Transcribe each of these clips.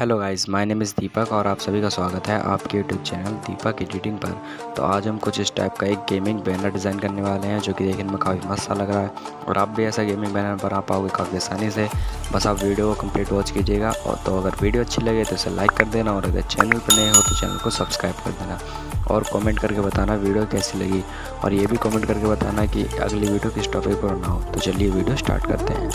Hello guys, my name is Deepak और आप सभी का स्वागत है आपके यूट्यूब चैनल दीपक एडिटिंग पर। तो आज हम कुछ इस टाइप का एक गेमिंग बैनर डिज़ाइन करने वाले हैं जो कि देखने में काफ़ी मस्त सा लग रहा है और आप भी ऐसा गेमिंग बैनर बना पाओगे काफ़ी आसानी से। बस आप वीडियो को कंप्लीट वॉच कीजिएगा और तो अगर वीडियो अच्छी लगे तो इसे लाइक कर देना और अगर चैनल पर नए हो तो चैनल को सब्सक्राइब कर देना और कमेंट करके बताना वीडियो कैसी लगी और ये भी कमेंट करके बताना कि अगली वीडियो किस टॉपिक पर बनाओ। तो चलिए वीडियो स्टार्ट करते हैं।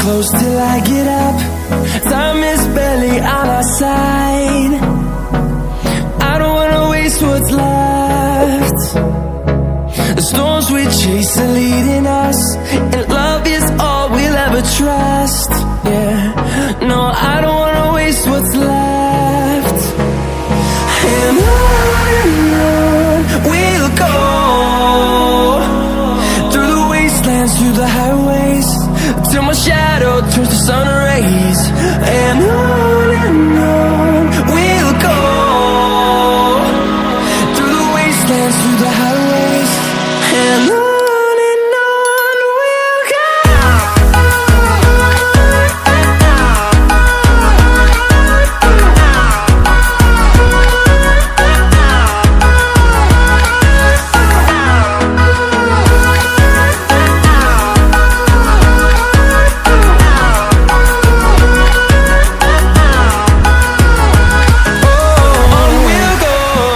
Close till I get up. Time is barely on our side. I don't wanna waste what's left. The storms we chase are leading us, and love is all we'll ever trust. Yeah, no, I don't wanna waste what's left. And on we'll go, through the wastelands, through the highways, till my shadow turns to sun rays. And on we'll go, through the wastelands, through the highways. And on we'll go. On we'll go.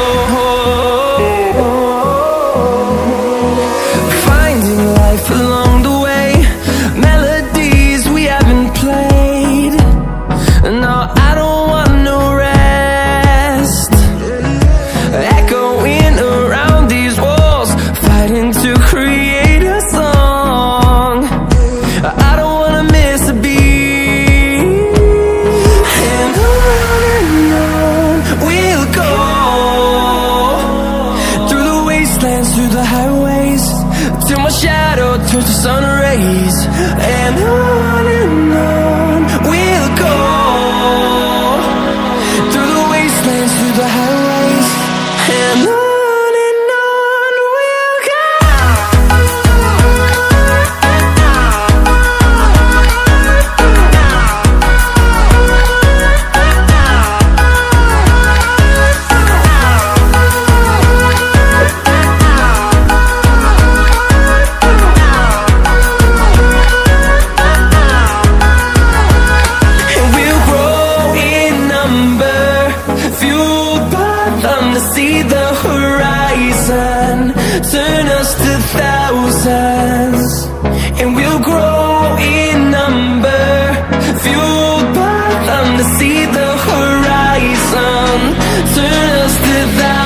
till my shadow turns to sun rays. And on we'll go, through the wastelands, through the highways. And on we'll go. See the horizon, turn us to thousands, and we'll grow in number, fueled by them to see the horizon, turn us to thousands.